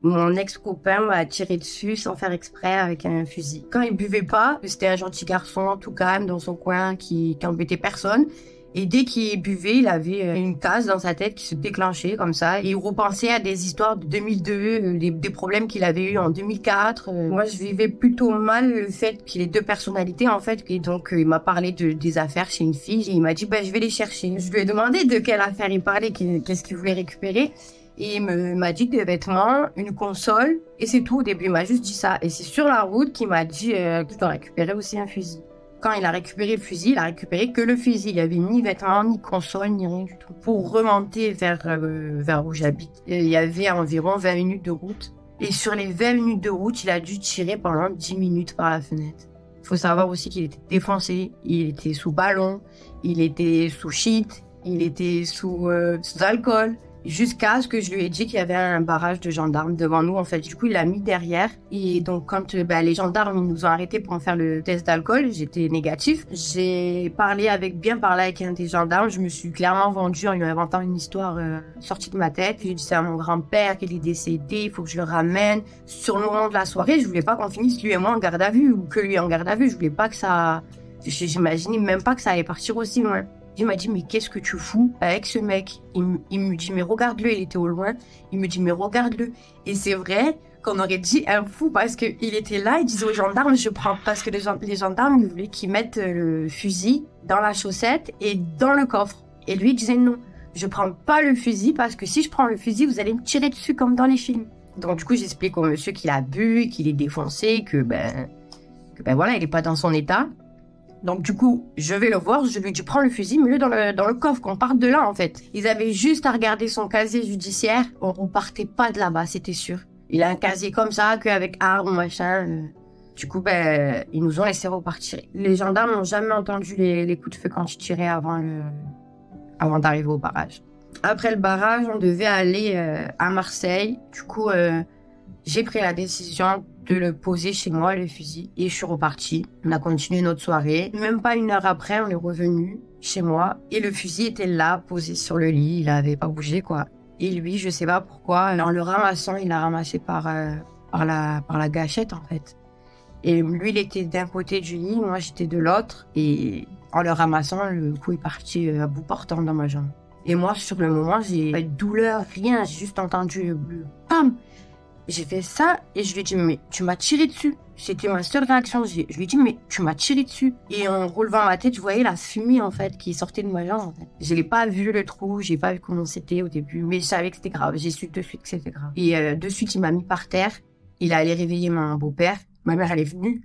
Mon ex-copain m'a tiré dessus sans faire exprès avec un fusil. Quand il buvait pas, c'était un gentil garçon tout calme dans son coin qui embêtait personne. Et dès qu'il buvait, il avait une case dans sa tête qui se déclenchait comme ça. Et il repensait à des histoires de 2002, des problèmes qu'il avait eu en 2004. Moi, je vivais plutôt mal le fait qu'il ait deux personnalités, en fait. Et donc, il m'a parlé des affaires chez une fille. Et il m'a dit, je vais les chercher. Je lui ai demandé de quelle affaire il parlait, qu'est-ce qu'il voulait récupérer. Et m'a dit des vêtements, une console, et c'est tout. Au début, il m'a juste dit ça. Et c'est sur la route qu'il m'a dit que je dois récupérer aussi un fusil. Quand il a récupéré le fusil, il a récupéré que le fusil. Il y avait ni vêtements, ni console, ni rien du tout. Pour remonter vers où j'habite, il y avait environ 20 minutes de route. Et sur les 20 minutes de route, il a dû tirer pendant 10 minutes par la fenêtre. Il faut savoir aussi qu'il était défoncé, il était sous ballon, il était sous shit, il était sous alcool. Jusqu'à ce que je lui ai dit qu'il y avait un barrage de gendarmes devant nous, en fait. Du coup, il l'a mis derrière. Et donc, quand les gendarmes ils nous ont arrêtés pour en faire le test d'alcool, j'étais négatif. J'ai bien parlé avec un des gendarmes. Je me suis clairement vendue en lui inventant une histoire sortie de ma tête. J'ai dit, c'est à mon grand-père qu'il est décédé, il faut que je le ramène. Sur le moment de la soirée, je voulais pas qu'on finisse lui et moi en garde à vue, ou que lui en garde à vue. Je voulais pas que ça... J'imaginais même pas que ça allait partir aussi loin. Il m'a dit, mais qu'est-ce que tu fous avec ce mec? Il me dit, mais regarde-le, il était au loin. Il me dit, mais regarde-le. Et c'est vrai qu'on aurait dit un fou parce que il était là, il disait aux gendarmes, je prends, parce que les gendarmes, ils voulaient qu'ils mettent le fusil dans la chaussette et dans le coffre. Et lui, il disait non, je prends pas le fusil parce que si je prends le fusil, vous allez me tirer dessus comme dans les films. Donc, du coup, j'explique au monsieur qu'il a bu, qu'il est défoncé, que voilà, il est pas dans son état. Donc du coup, je vais le voir, je lui dis prends le fusil, mets-le dans le coffre, qu'on parte de là en fait. Ils avaient juste à regarder son casier judiciaire, on repartait pas de là-bas, c'était sûr. Il a un casier comme ça, qu'avec armes, machin. Du coup, ils nous ont laissé repartir. Les gendarmes n'ont jamais entendu les coups de feu quand je tirais avant d'arriver au barrage. Après le barrage, on devait aller à Marseille. Du coup, j'ai pris la décision de le poser chez moi, le fusil, et je suis repartie. On a continué notre soirée. Même pas une heure après, on est revenu chez moi, et le fusil était là, posé sur le lit, il avait pas bougé, quoi. Et lui, je sais pas pourquoi, en le ramassant, il l'a ramassé par la gâchette, en fait. Et lui, il était d'un côté du lit, moi, j'étais de l'autre, et en le ramassant, le coup est parti à bout portant dans ma jambe. Et moi, sur le moment, j'ai pas de douleur, rien, j'ai juste entendu le bam! J'ai fait ça et je lui ai dit, mais tu m'as tiré dessus. C'était ma seule réaction. Je lui ai dit, mais tu m'as tiré dessus. Et en relevant ma tête, je voyais la fumée, en fait, qui sortait de ma jambe, en fait. Je n'ai pas vu le trou, j'ai pas vu comment c'était au début, mais je savais que c'était grave. J'ai su de suite que c'était grave. Et de suite, il m'a mis par terre. Il a allé réveiller mon beau-père. Ma mère, elle est venue.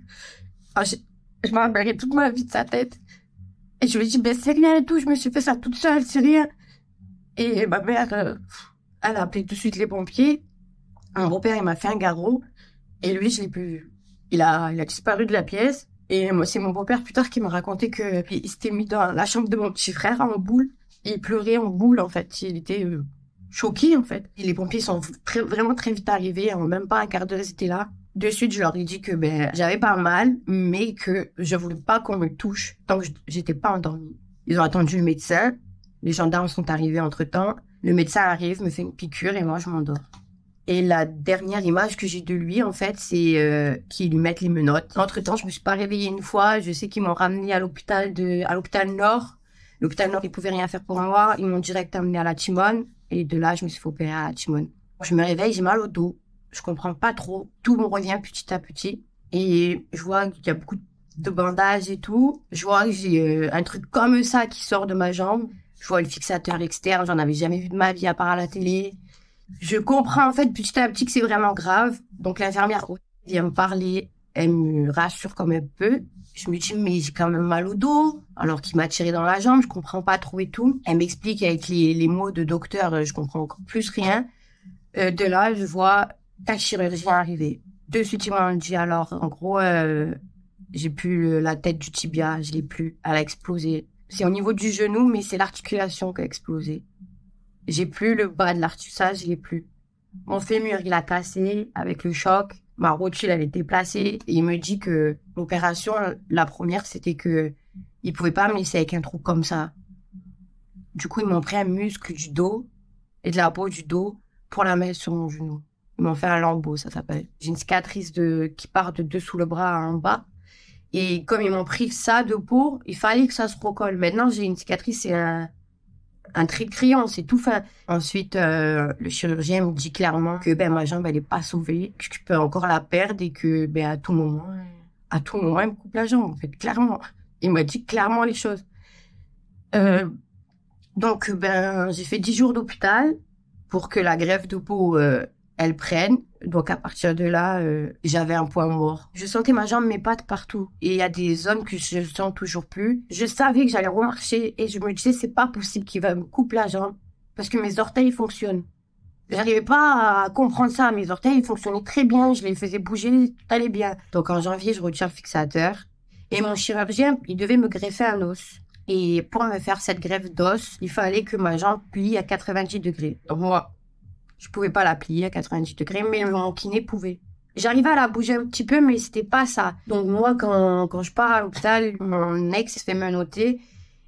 Ah, je m'en rappellerai toute ma vie de sa tête. Et je lui ai dit, c'est rien et tout, je me suis fait ça toute seule, c'est rien. Et ma mère, elle a appelé tout de suite les pompiers. Mon beau-père, il m'a fait un garrot, et lui, je l'ai plus vu. Il a disparu de la pièce, et moi, c'est mon beau-père plus tard qui m'a raconté que il s'était mis dans la chambre de mon petit frère en boule, et il pleurait en boule, en fait. Il était choqué, en fait. Et les pompiers sont vraiment très vite arrivés, en même pas un quart d'heure, ils étaient là. De suite, je leur ai dit que j'avais pas mal, mais que je voulais pas qu'on me touche tant que j'étais pas endormie. Ils ont attendu le médecin, les gendarmes sont arrivés entre-temps, le médecin arrive, me fait une piqûre, et moi, je m'endors. Et la dernière image que j'ai de lui, en fait, c'est qu'ils lui mettent les menottes. Entre-temps, je me suis pas réveillée une fois. Je sais qu'ils m'ont ramenée à l'hôpital Nord. L'hôpital Nord, ils pouvaient rien faire pour moi. Ils m'ont direct amenée à la Timone. Et de là, je me suis fait opérer à la Timone. Je me réveille, j'ai mal au dos. Je comprends pas trop. Tout me revient petit à petit. Et je vois qu'il y a beaucoup de bandages et tout. Je vois que j'ai un truc comme ça qui sort de ma jambe. Je vois le fixateur externe. J'en avais jamais vu de ma vie à part à la télé. Je comprends en fait petit à petit que c'est vraiment grave. Donc l'infirmière vient me parler, elle me rassure comme elle peut. Je me dis mais j'ai quand même mal au dos, alors qu'il m'a tiré dans la jambe, je comprends pas trop et tout. Elle m'explique avec les mots de docteur, je comprends encore plus rien. De là, je vois un chirurgien arriver. De suite, ils m'ont dit alors en gros, j'ai plus la tête du tibia, je l'ai plus, elle a explosé. C'est au niveau du genou, mais c'est l'articulation qui a explosé. J'ai plus le bas de l'articulation, je l'ai plus. Mon fémur, il a cassé avec le choc. Ma rotule, elle est déplacée. Et il me dit que l'opération, la première, c'était que il pouvait pas me laisser avec un trou comme ça. Du coup, ils m'ont pris un muscle du dos et de la peau du dos pour la mettre sur mon genou. Ils m'ont fait un lambeau, ça s'appelle. J'ai une cicatrice qui part de dessous le bras en bas. Et comme ils m'ont pris ça de peau, il fallait que ça se recolle. Maintenant, j'ai une cicatrice, c'est un trait de crayon, c'est tout fin. Ensuite, le chirurgien me dit clairement que ma jambe, elle est pas sauvée, que je peux encore la perdre et que à tout moment, il me coupe la jambe, en fait, clairement. Il m'a dit clairement les choses. Donc, j'ai fait 10 jours d'hôpital pour que la greffe de peau, elle prenne. Donc, à partir de là, j'avais un point mort. Je sentais ma jambe, mes pattes partout. Et il y a des zones que je sens toujours plus. Je savais que j'allais remarcher et je me disais, c'est pas possible qu'il va me couper la jambe parce que mes orteils fonctionnent. J'arrivais pas à comprendre ça. Mes orteils fonctionnaient très bien. Je les faisais bouger, tout allait bien. Donc, en janvier, je retire le fixateur. Et mon chirurgien, il devait me greffer un os. Et pour me faire cette greffe d'os, il fallait que ma jambe plie à 90 degrés. Donc, moi, je pouvais pas la plier à 90 degrés, mais mon kiné pouvait. J'arrivais à la bouger un petit peu, mais c'était pas ça. Donc moi, quand je pars à l'hôpital, mon ex fait me noter.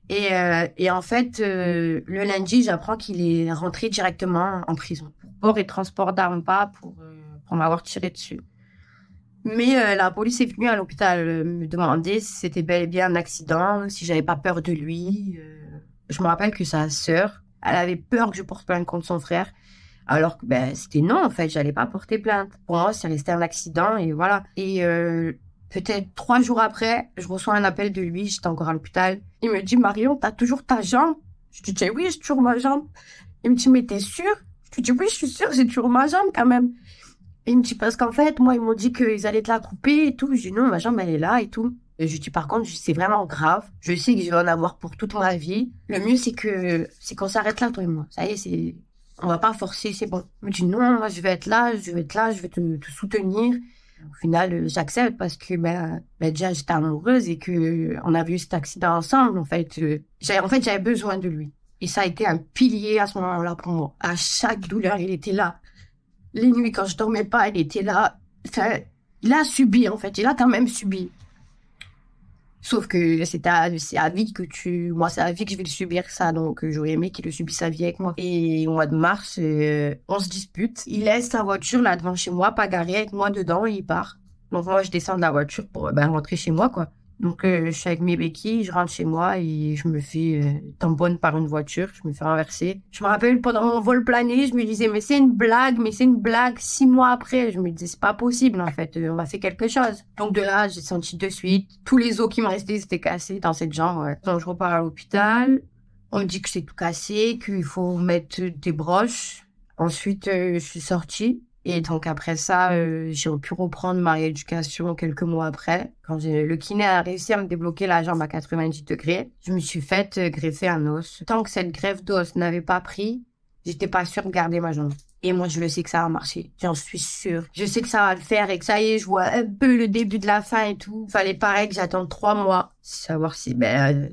Et en fait, le lundi, j'apprends qu'il est rentré directement en prison. Port et transport d'armes pas pour m'avoir tiré dessus. Mais la police est venue à l'hôpital me demander si c'était bel et bien un accident, si j'avais pas peur de lui. Je me rappelle que sa sœur, elle avait peur que je porte plainte contre son frère. Alors que c'était non, en fait, j'allais pas porter plainte. Pour moi, c'est resté un accident et voilà. Et peut-être 3 jours après, je reçois un appel de lui, j'étais encore à l'hôpital. Il me dit, Marion, t'as toujours ta jambe? Je lui dis, oui, j'ai toujours ma jambe. Il me dit, mais t'es sûre? Je lui dis, oui, je suis sûre, j'ai toujours ma jambe quand même. Et il me dit, parce qu'en fait, moi, ils m'ont dit qu'ils allaient te la couper et tout. Je dis, non, ma jambe, elle est là et tout. Et je lui dis, par contre, c'est vraiment grave. Je sais que je vais en avoir pour toute ma vie. Le mieux, c'est qu'on s'arrête là, toi et moi. Ça y est, on va pas forcer, c'est bon. Il me dit, non, moi, je vais être là, je vais te soutenir. Au final, j'accepte parce que, déjà, j'étais amoureuse et que on avait eu cet accident ensemble. En fait, j'avais besoin de lui. Et ça a été un pilier à ce moment-là pour moi. À chaque douleur, il était là. Les nuits, quand je dormais pas, il était là. Enfin, il a subi, en fait. Il a quand même subi. Sauf que c'est à vie moi, c'est à vie que je vais le subir, ça. Donc, j'aurais aimé qu'il le subisse à vie avec moi. Et au mois de mars, on se dispute. Il laisse sa voiture là devant chez moi, pas garée, avec moi dedans, et il part. Donc, moi, je descends de la voiture pour, rentrer chez moi, quoi. Donc, je suis avec mes béquilles, je rentre chez moi et je me fais tamponne par une voiture, je me fais renverser. Je me rappelle, pendant mon vol plané, je me disais, mais c'est une blague. 6 mois après, je me disais, c'est pas possible, en fait, on m'a fait quelque chose. Donc, de là, j'ai senti de suite, tous les os qui me restaient, s'étaient cassés dans cette jambe, ouais. Donc, je repars à l'hôpital, on me dit que c'est tout cassé, qu'il faut mettre des broches. Ensuite, je suis sortie. Et donc après ça, j'ai pu reprendre ma rééducation quelques mois après. Quand le kiné a réussi à me débloquer la jambe à 90 degrés, je me suis faite greffer un os. Tant que cette greffe d'os n'avait pas pris, j'étais pas sûre de garder ma jambe. Et moi, je le sais que ça va marcher. J'en suis sûre. Je sais que ça va le faire et que ça y est, je vois un peu le début de la fin et tout. Fallait pareil que j'attende 3 mois. Savoir si,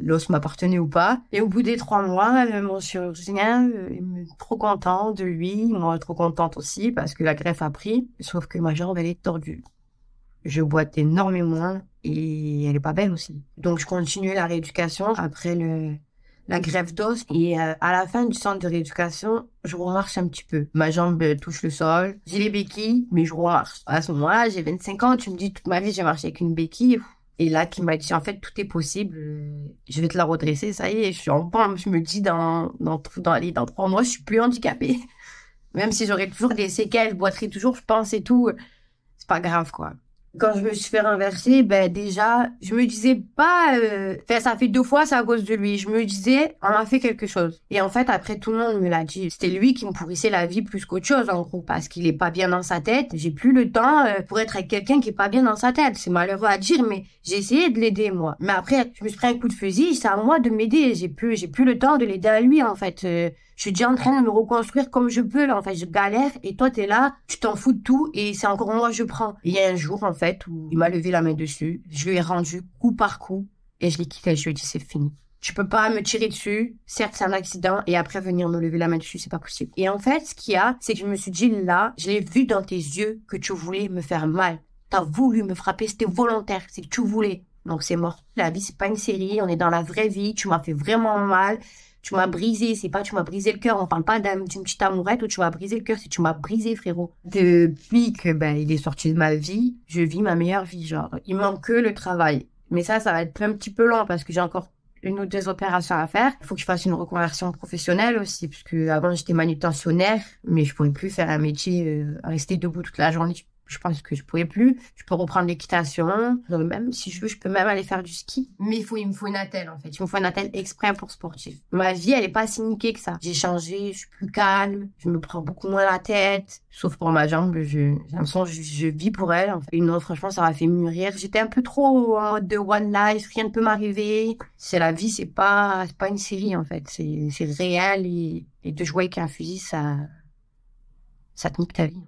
l'os m'appartenait ou pas. Et au bout des 3 mois, mon chirurgien, il est trop content de lui. Moi, trop contente aussi parce que la greffe a pris. Sauf que ma jambe, elle est tordue. Je boite énormément et elle est pas belle aussi. Donc, je continue la rééducation après la greffe d'os. Et à la fin du centre de rééducation, je remarche un petit peu. Ma jambe touche le sol. J'ai les béquilles, mais je remarche. À ce moment-là, j'ai 25 ans. Tu me dis, toute ma vie, j'ai marché avec une béquille. Et là, qui m'a dit, en fait, tout est possible. Je vais te la redresser. Ça y est, je suis en forme. Je me dis, dans 3 mois, je suis plus handicapée. Même si j'aurais toujours des séquelles, je boiterai toujours, je pense et tout. C'est pas grave, quoi. Quand je me suis fait renverser, déjà, je me disais pas, ça fait 2 fois, c'est à cause de lui. Je me disais, on a fait quelque chose. Et en fait, après, tout le monde me l'a dit. C'était lui qui me pourrissait la vie plus qu'autre chose, en gros, parce qu'il est pas bien dans sa tête. J'ai plus le temps pour être avec quelqu'un qui est pas bien dans sa tête. C'est malheureux à dire, mais j'ai essayé de l'aider, moi. Mais après, je me suis pris un coup de fusil, c'est à moi de m'aider. J'ai plus le temps de l'aider à lui, en fait. Je suis déjà en train de me reconstruire comme je peux, là. En fait, je galère et toi, t'es là, tu t'en fous de tout et c'est encore moi, je prends. Et il y a un jour, en fait, où il m'a levé la main dessus. Je lui ai rendu coup par coup et je l'ai quitté. Je lui ai dit, c'est fini. Tu peux pas me tirer dessus. Certes, c'est un accident et après venir me lever la main dessus, c'est pas possible. Et en fait, ce qu'il y a, c'est que je me suis dit, là, je l'ai vu dans tes yeux que tu voulais me faire mal. T'as voulu me frapper, c'était volontaire, c'est que tu voulais. Donc, c'est mort. La vie, c'est pas une série, on est dans la vraie vie, tu m'as fait vraiment mal. Tu m'as brisé, c'est pas tu m'as brisé le cœur. On parle pas d'une petite amourette où tu m'as brisé le cœur, c'est tu m'as brisé, frérot. Depuis que il est sorti de ma vie, je vis ma meilleure vie, genre. Il manque que le travail. Mais ça va être un petit peu lent parce que j'ai encore une ou deux opérations à faire. Il faut que je fasse une reconversion professionnelle aussi, parce que avant j'étais manutentionnaire, mais je pouvais plus faire un métier, rester debout toute la journée. Je pense que je pouvais plus. Je peux reprendre l'équitation. Même si je veux, je peux même aller faire du ski. Mais il me faut une attelle, en fait. Il me faut une attelle exprès pour sportif. Ma vie, elle est pas si niquée que ça. J'ai changé, je suis plus calme. Je me prends beaucoup moins la tête. Sauf pour ma jambe, j'ai l'impression que je vis pour elle. En fait. Et non, franchement, ça m'a fait mûrir. J'étais un peu trop en mode de one life. Rien ne peut m'arriver. C'est la vie, c'est pas une série, en fait. C'est réel et de jouer avec un fusil, ça te nique ta vie.